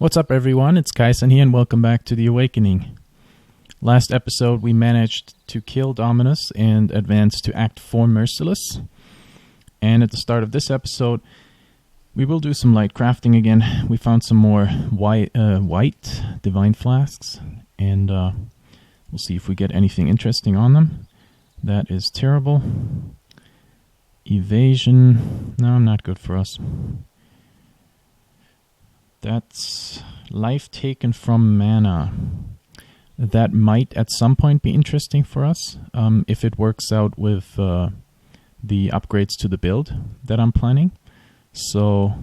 What's up, everyone? It's Kaisen here, and welcome back to The Awakening. Last episode, we managed to kill Dominus and advance to Act 4 Merciless. And at the start of this episode, we will do some light crafting again. We found some more white divine flasks, and we'll see if we get anything interesting on them. That is terrible. Evasion. No, not good for us. That's life taken from mana. That might at some point be interesting for us if it works out with the upgrades to the build that I'm planning. So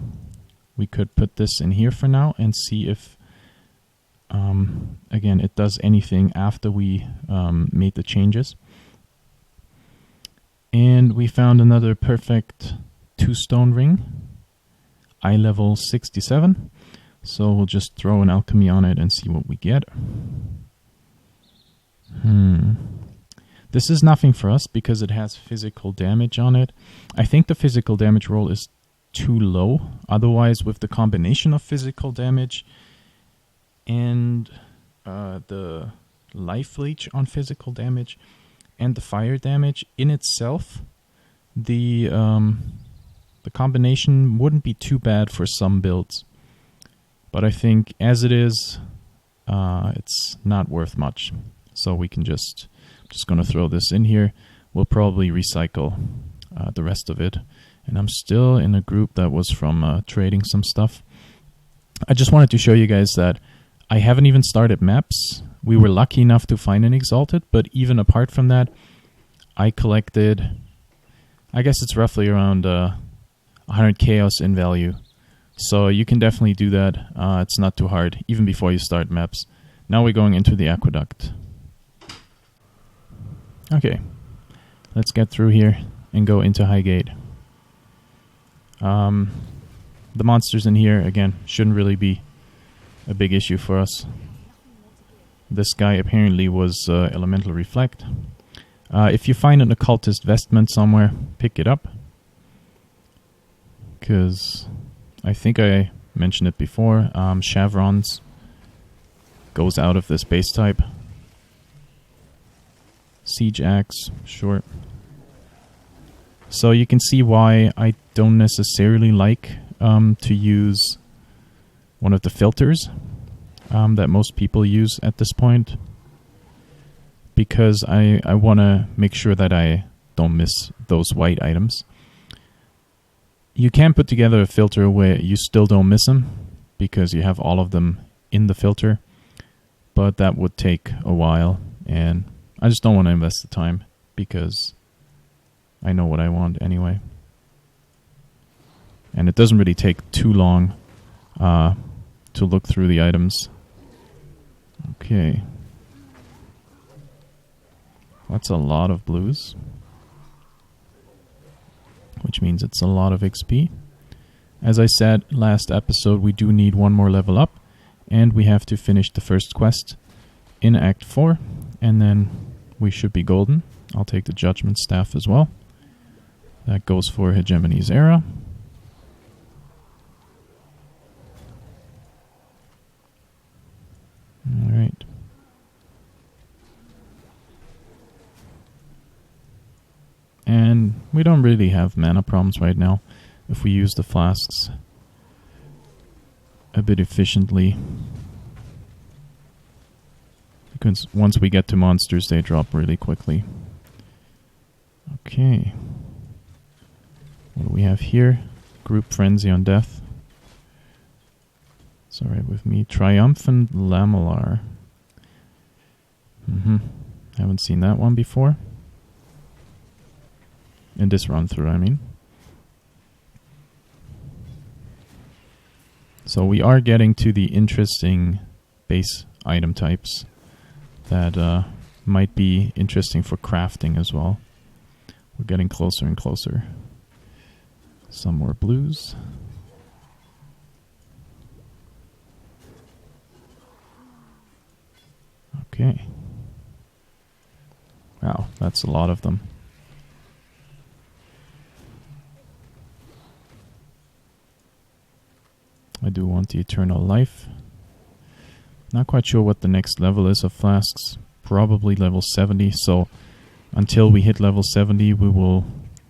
we could put this in here for now and see if, again, it does anything after we made the changes. And we found another perfect 2-stone ring, eye level 67. So we'll just throw an alchemy on it and see what we get. This is nothing for us because it has physical damage on it. I think the physical damage roll is too low. Otherwise, with the combination of physical damage and the life leech on physical damage and the fire damage in itself, the combination wouldn't be too bad for some builds. But I think as it is, it's not worth much. So we can just going to throw this in here. We'll probably recycle the rest of it. And I'm still in a group that was from trading some stuff. I just wanted to show you guys that I haven't even started maps. We were lucky enough to find an Exalted, but even apart from that, I collected, I guess it's roughly around 100 chaos in value. So you can definitely do that. It's not too hard, even before you start maps. Now we're going into the aqueduct. Okay, let's get through here and go into Highgate. The monsters in here, again, shouldn't really be a big issue for us. This guy apparently was Elemental Reflect. If you find an occultist vestment somewhere, pick it up. Because I think I mentioned it before, Chevrons goes out of this base type. Siege Axe, sure. So you can see why I don't necessarily like to use one of the filters that most people use at this point. Because I want to make sure that I don't miss those white items. You can put together a filter where you still don't miss them because you have all of them in the filter, but that would take a while, and I just don't want to invest the time because I know what I want anyway. And it doesn't really take too long to look through the items. Okay. That's a lot of blues, which means it's a lot of XP. As I said last episode, we do need one more level up, and we have to finish the first quest in Act 4, and then we should be golden. I'll take the Judgment Staff as well. That goes for Hegemony's Era. Alright. And we don't really have mana problems right now if we use the flasks a bit efficiently. Because once we get to monsters, they drop really quickly. Okay. What do we have here? Group Frenzy on Death. It's alright with me. Triumphant Lamellar. Haven't seen that one before. In this run through, I mean. So we are getting to the interesting base item types that might be interesting for crafting as well. We're getting closer and closer. Some more blues. Okay. Wow, that's a lot of them. I do want the eternal life Not quite sure what the next level is of flasks. Probably level 70, so until we hit level 70 we will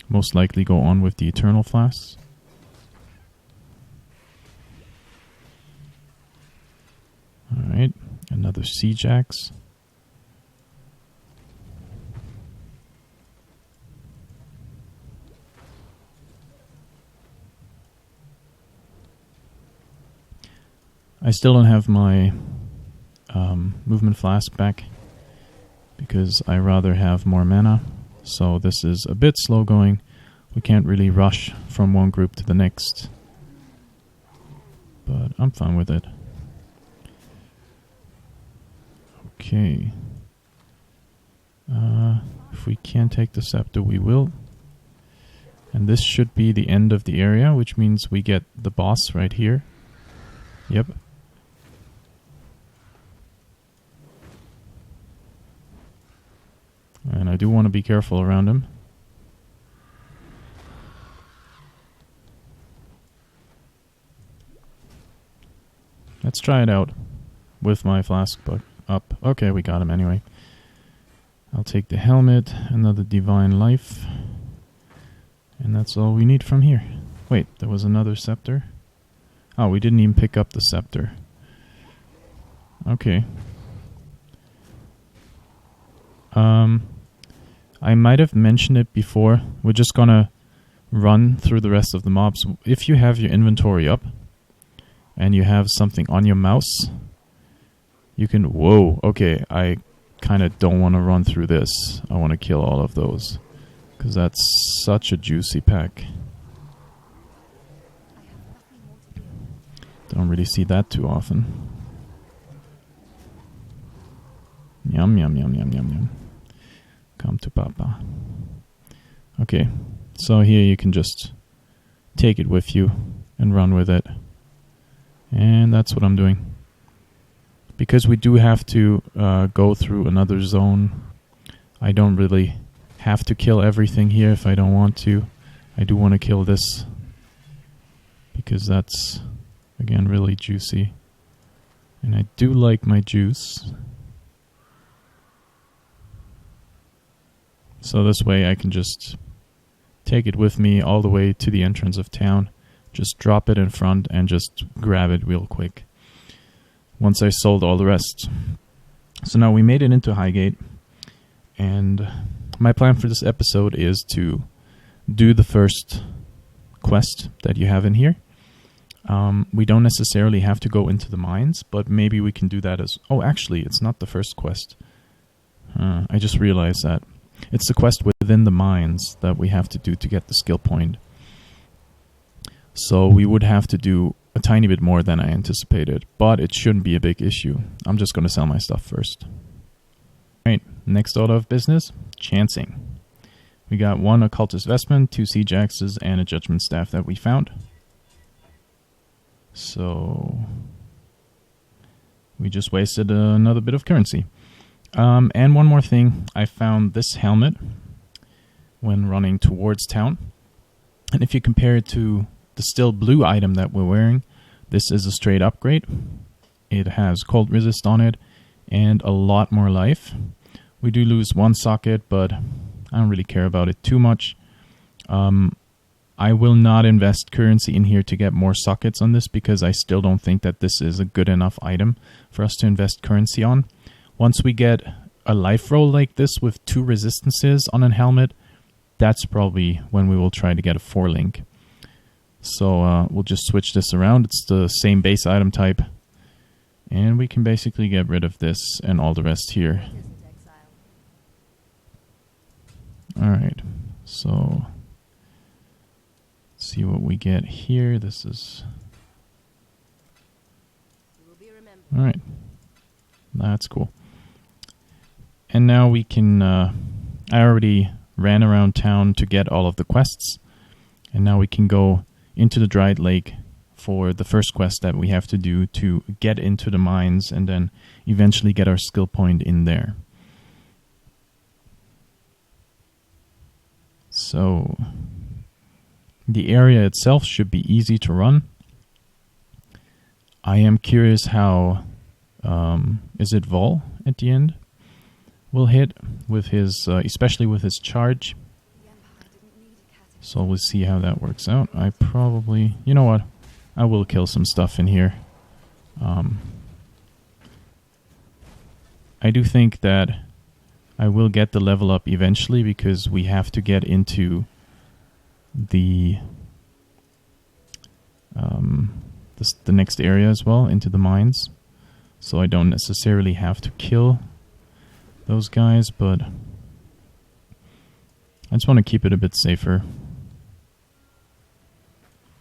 most likely go on with the eternal flasks. Alright, another siege axe. I still don't have my movement flask back because I rather have more mana, so this is a bit slow going. We can't really rush from one group to the next, but I'm fine with it. Okay. If we can't take the scepter, we will. And this should be the end of the area, which means we get the boss right here. Yep. And I do want to be careful around him. Let's try it out with my flask but up. Okay, we got him anyway. I'll take the helmet, another divine life. And that's all we need from here. Wait, there was another scepter? Oh, we didn't even pick up the scepter. Okay. I might have mentioned it before. We're just gonna run through the rest of the mobs. If you have your inventory up and you have something on your mouse, you can... Whoa, okay, I kind of don't want to run through this. I want to kill all of those because that's such a juicy pack. Don't really see that too often. Yum, yum, yum, yum, yum, yum. Come to Papa. Okay, so here you can just take it with you and run with it. And that's what I'm doing. Because we do have to go through another zone, I don't really have to kill everything here if I don't want to. I do want to kill this because that's, again, really juicy. And I do like my juice. So this way I can just take it with me all the way to the entrance of town. Just drop it in front and just grab it real quick. Once I sold all the rest. So now we made it into Highgate. And my plan for this episode is to do the first quest that you have in here. We don't necessarily have to go into the mines, but maybe we can do that as... Oh, actually, it's not the first quest. I just realized that. It's the quest within the mines that we have to do to get the skill point. So we would have to do a tiny bit more than I anticipated, but it shouldn't be a big issue. I'm just going to sell my stuff first. Alright, next order of business, chancing. We got 1 occultist vestment, 2 siege axes, and a judgment staff that we found. So we just wasted another bit of currency. And one more thing, I found this helmet when running towards town. And if you compare it to the still blue item that we're wearing, this is a straight upgrade. It has cold resist on it and a lot more life. We do lose 1 socket, but I don't really care about it too much. I will not invest currency in here to get more sockets on this because I still don't think that this is a good enough item for us to invest currency on. Once we get a life roll like this with 2 resistances on a helmet, that's probably when we will try to get a 4-link. So we'll just switch this around. It's the same base item type. And we can basically get rid of this and all the rest here. Alright, so let's see what we get here. This is... Alright, that's cool. And now we can, I already ran around town to get all of the quests. And now we can go into the Dried Lake for the first quest that we have to do to get into the mines and then eventually get our skill point in there. So the area itself should be easy to run. I am curious how is it Vol at the end, will hit with his, especially with his charge. So we'll see how that works out. I probably, you know what, I will kill some stuff in here. I do think that I will get the level up eventually because we have to get into the next area as well, into the mines. So I don't necessarily have to kill those guys, but I just want to keep it a bit safer.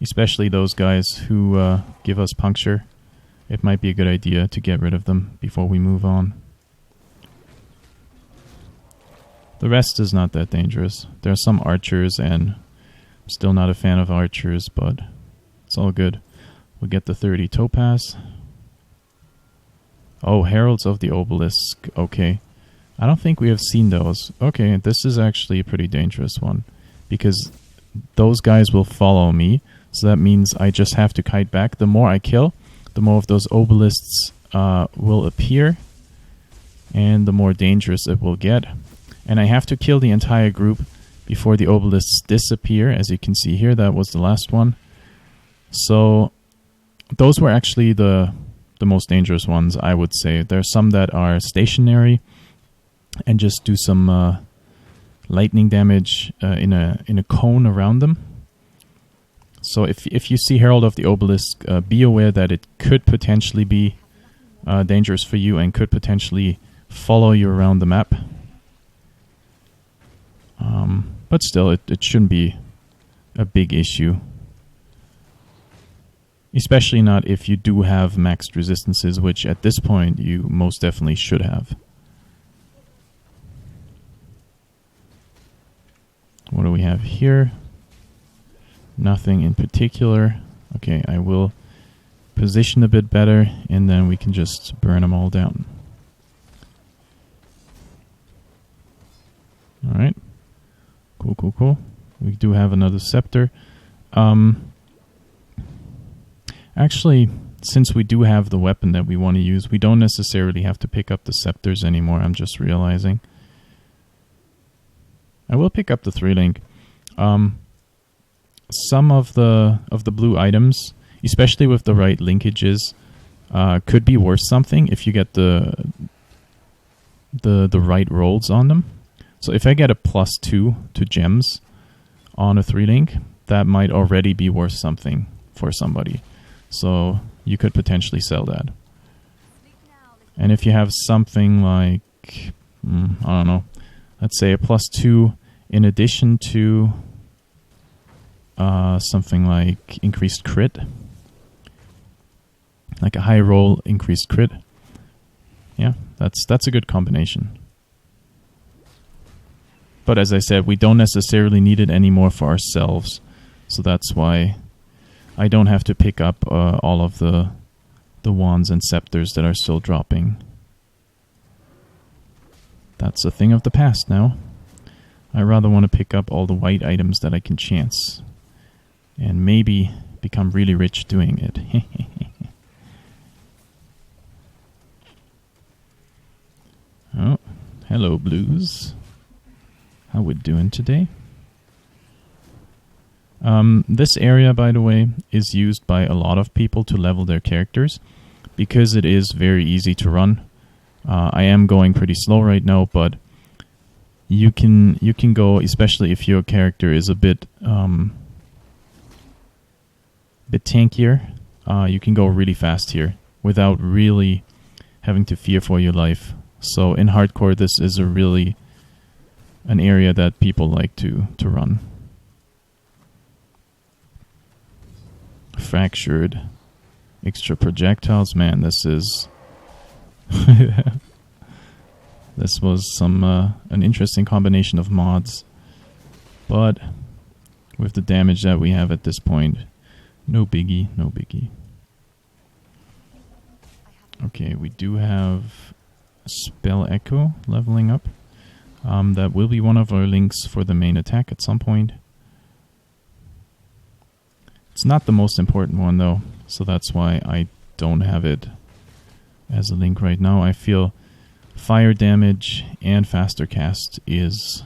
Especially those guys who give us puncture. It might be a good idea to get rid of them before we move on. The rest is not that dangerous. There are some archers, and I'm still not a fan of archers, but it's all good. We'll get the 30 topaz. Oh, Heralds of the Obelisk. Okay. I don't think we have seen those. Okay, this is actually a pretty dangerous one, because those guys will follow me, so that means I just have to kite back. The more I kill, the more of those obelisks will appear, and the more dangerous it will get. And I have to kill the entire group before the obelisks disappear. As you can see here, that was the last one. So those were actually the most dangerous ones, I would say. There are some that are stationary and just do some lightning damage in a cone around them. So if you see Herald of the Obelisk, be aware that it could potentially be dangerous for you and could potentially follow you around the map. But still, it shouldn't be a big issue. Especially not if you do have maxed resistances, which at this point you most definitely should have. What do we have here? Nothing in particular. Okay, I will position a bit better, and then we can just burn them all down. Alright. Cool, cool, cool. We do have another scepter. Actually, since we do have the weapon that we want to use, we don't necessarily have to pick up the scepters anymore, I'm just realizing. I will pick up the 3-link. Some of the blue items, especially with the right linkages, could be worth something if you get the right rolls on them. So if I get a +2 to gems on a 3-link, that might already be worth something for somebody. So you could potentially sell that. And if you have something like, I don't know, let's say a +2 in addition to something like increased crit, like a high roll increased crit, yeah, that's a good combination. But as I said, we don't necessarily need it anymore for ourselves, so that's why I don't have to pick up all of the wands and scepters that are still dropping. That's a thing of the past now. I rather want to pick up all the white items that I can chance, and maybe become really rich doing it. Oh, hello blues. How we doing today? This area, by the way, is used by a lot of people to level their characters because it is very easy to run. I am going pretty slow right now, but you can go, especially if your character is a bit tankier. You can go really fast here without really having to fear for your life. So in hardcore, this is an area that people like to run. Fractured extra projectiles, man, this is this was an interesting combination of mods, but with the damage that we have at this point, no biggie, no biggie. Okay, we do have Spell Echo leveling up. That will be one of our links for the main attack at some point. It's not the most important one though, so that's why I don't have it as a link right now. I feel fire damage and faster cast is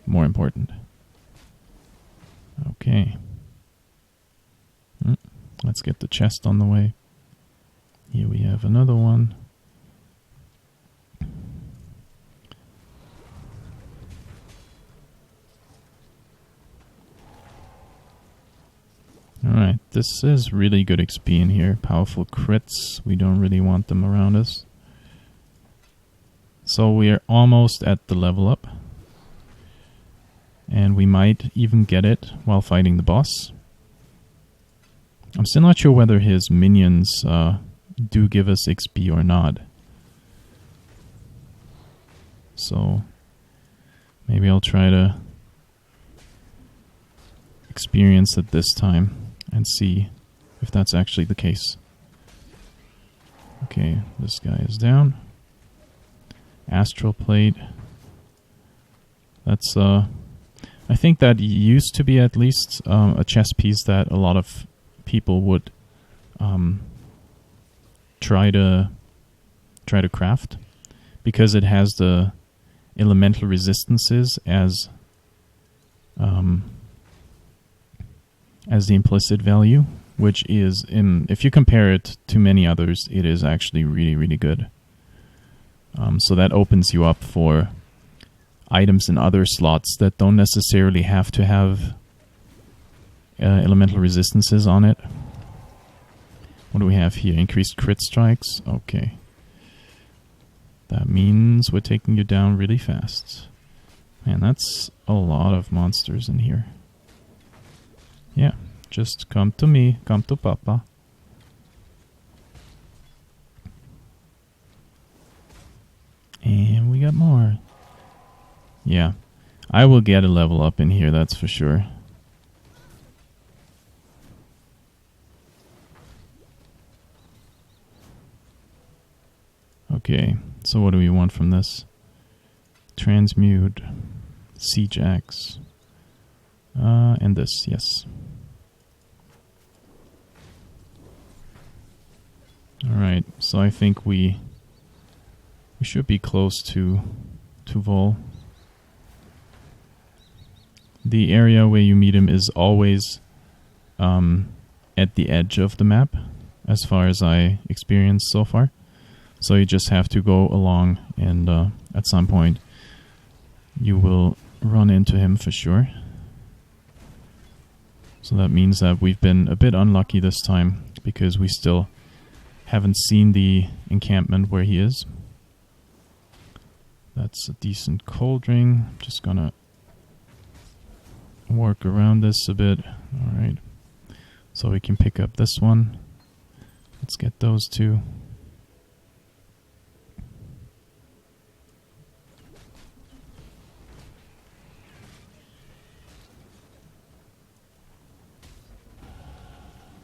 more important. Okay. Let's get the chest on the way. Here we have another one. Alright, this is really good XP in here. Powerful crits. We don't really want them around us. So we are almost at the level up. And we might even get it while fighting the boss. I'm still not sure whether his minions do give us XP or not. So maybe I'll try to experience it this time and see if that's actually the case. Okay, this guy is down. Astral plate. That's I think that used to be at least a chess piece that a lot of people would try to craft, because it has the elemental resistances as the implicit value, which is, if you compare it to many others, it is actually really, really good. So that opens you up for items in other slots that don't necessarily have to have elemental resistances on it. What do we have here? Increased crit strikes. Okay. That means we're taking you down really fast. Man, that's a lot of monsters in here. Yeah, just come to me, come to Papa. And we got more. Yeah, I will get a level up in here, that's for sure. Okay, so what do we want from this? Transmute, Siege Axe, and this, yes. Alright, so I think we should be close to Vol. The area where you meet him is always at the edge of the map, as far as I experienced so far. So you just have to go along, and at some point you will run into him for sure. So that means that we've been a bit unlucky this time, because we still haven't seen the encampment where he is. That's a decent cold ring. Just gonna work around this a bit. Alright. So we can pick up this one. Let's get those two.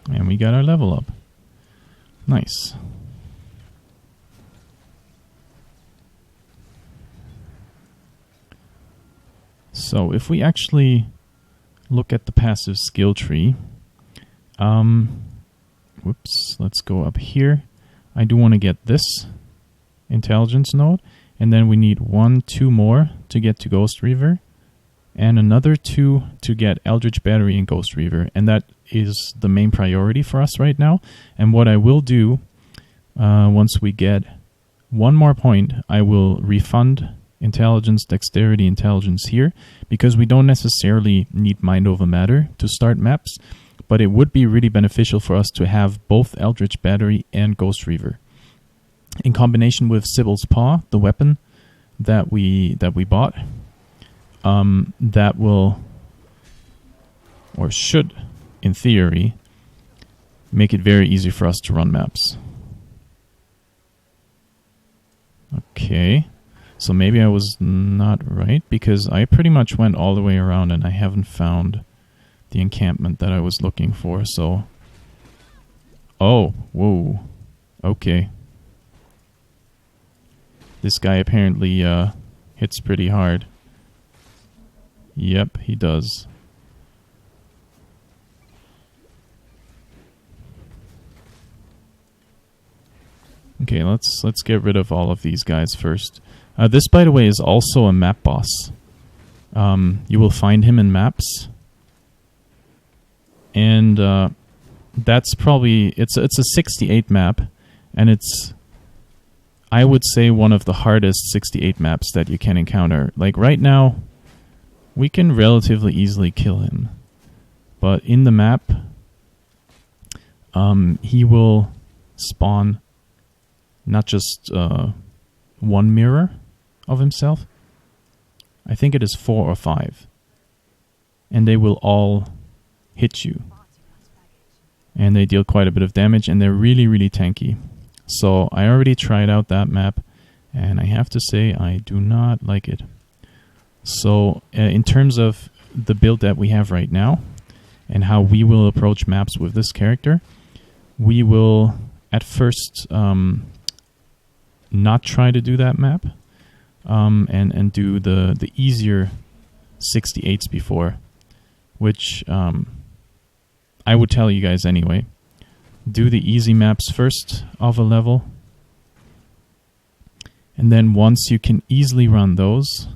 And we got our level up. Nice. So if we actually look at the passive skill tree, whoops, let's go up here. I do want to get this intelligence node, and then we need 2 more to get to Ghost Reaver, and another 2 to get Eldritch Battery and Ghost Reaver, and that is the main priority for us right now. And what I will do, once we get 1 more point, I will refund intelligence, dexterity, intelligence here, because we don't necessarily need mind over matter to start maps, but it would be really beneficial for us to have both Eldritch Battery and Ghost Reaver in combination with Sybil's Paw, the weapon that we bought. That will, or should, in theory, make it very easy for us to run maps. Okay. So maybe I was not right, because I pretty much went all the way around and I haven't found the encampment that I was looking for, so... Oh, whoa. Okay. This guy apparently hits pretty hard. Yep, he does. Okay, let's get rid of all of these guys first. This, by the way, is also a map boss. You will find him in maps, and that's probably it's a 68 map, and it's, I would say, one of the hardest 68 maps that you can encounter. Like right now, we can relatively easily kill him, but in the map, he will spawn not just one mirror of himself. I think it is 4 or 5, and they will all hit you, and they deal quite a bit of damage, and they're really, really tanky. So I already tried out that map, and I have to say I do not like it. So in terms of the build that we have right now and how we will approach maps with this character, we will at first not try to do that map and do the easier 68s before, which I would tell you guys anyway. Do the easy maps first of a level, and then once you can easily run those,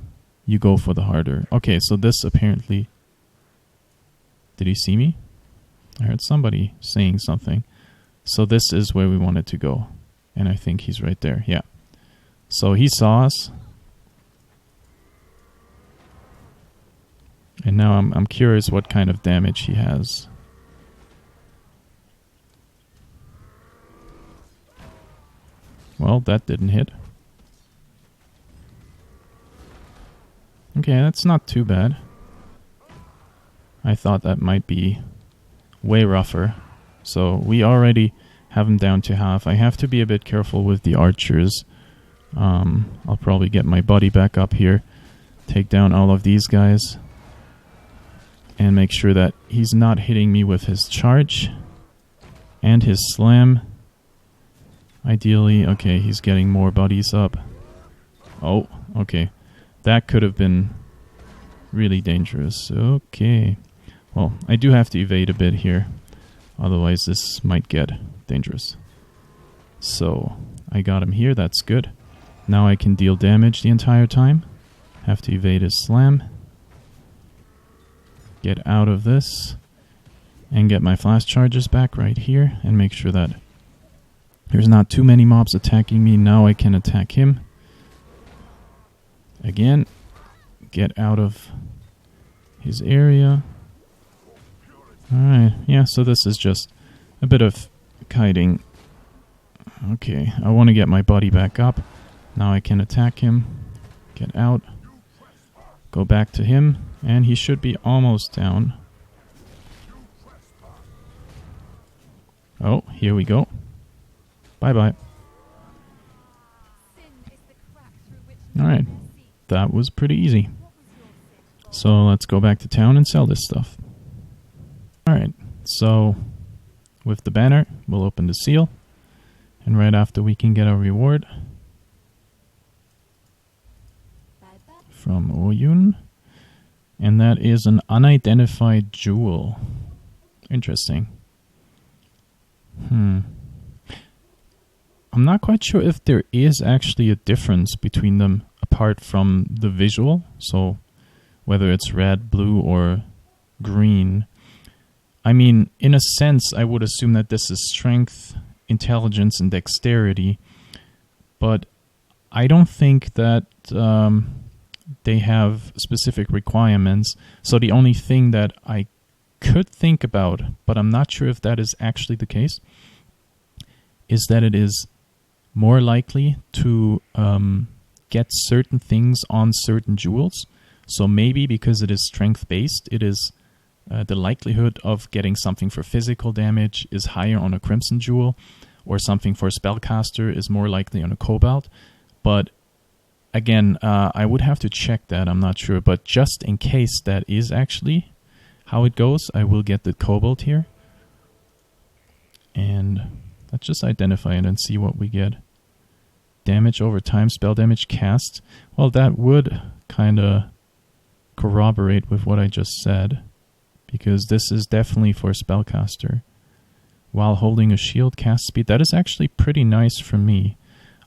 you go for the harder. Okay, so this apparently... Did he see me? I heard somebody saying something. So this is where we wanted to go, and I think he's right there. Yeah. So he saw us, and now I'm curious what kind of damage he has. Well, that didn't hit. Okay, that's not too bad. I thought that might be way rougher. So we already have him down to half. I have to be a bit careful with the archers. I'll probably get my buddy back up here, take down all of these guys, and make sure that he's not hitting me with his charge and his slam. Ideally, okay, he's getting more buddies up. Oh, okay. That could have been really dangerous. Okay. Well, I do have to evade a bit here. Otherwise, this might get dangerous. So, I got him here. That's good. Now I can deal damage the entire time. Have to evade his slam. Get out of this. And get my flash charges back right here. And make sure that there's not too many mobs attacking me. Now I can attack him. Again. Get out of his area. Alright, yeah, so this is just a bit of kiting. Okay, I want to get my buddy back up. Now I can attack him. Get out. Go back to him. And he should be almost down. Oh, here we go. Bye-bye. Alright, that was pretty easy. So let's go back to town and sell this stuff. Alright, so with the banner, we'll open the seal. And right after we can get a reward from Oyun. And that is an unidentified jewel. Interesting. I'm not quite sure if there is actually a difference between them apart from the visual. So whether it's red, blue, or green. I mean, in a sense, I would assume that this is strength, intelligence, and dexterity. But I don't think that they have specific requirements. So the only thing that I could think about, but I'm not sure if that is actually the case, is that it is more likely to get certain things on certain jewels. So maybe because it is strength-based, it is the likelihood of getting something for physical damage is higher on a Crimson Jewel, or something for Spellcaster is more likely on a Cobalt. But again, I would have to check that, I'm not sure. But just in case that is actually how it goes, I will get the Cobalt here. And let's just identify it and see what we get. Damage over time, spell damage cast. Well, that would kind of corroborate with what I just said, because this is definitely for Spellcaster. while holding a shield cast speed. That is actually pretty nice for me.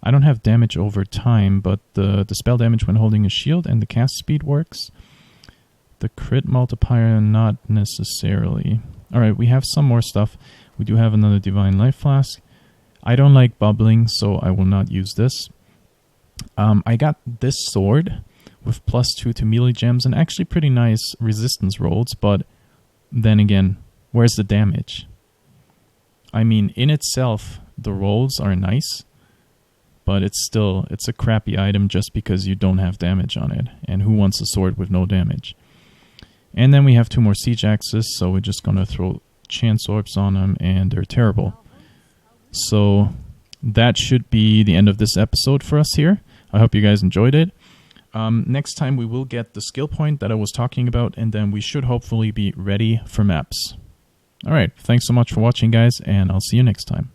I don't have damage over time, but the spell damage when holding a shield and the cast speed works. The crit multiplier, not necessarily. Alright, we have some more stuff. We do have another Divine Life Flask. I don't like bubbling, so I will not use this. I got this sword with +2 to melee gems and actually pretty nice resistance rolls, but then again, where's the damage? I mean, in itself, the rolls are nice, but it's a crappy item just because you don't have damage on it. And who wants a sword with no damage? And then we have 2 more siege axes, so we're just gonna throw chance orbs on them, and they're terrible. So that should be the end of this episode for us here. I hope you guys enjoyed it. Next time we will get the skill point that I was talking about, and then we should hopefully be ready for maps. Alright, thanks so much for watching, guys, and I'll see you next time.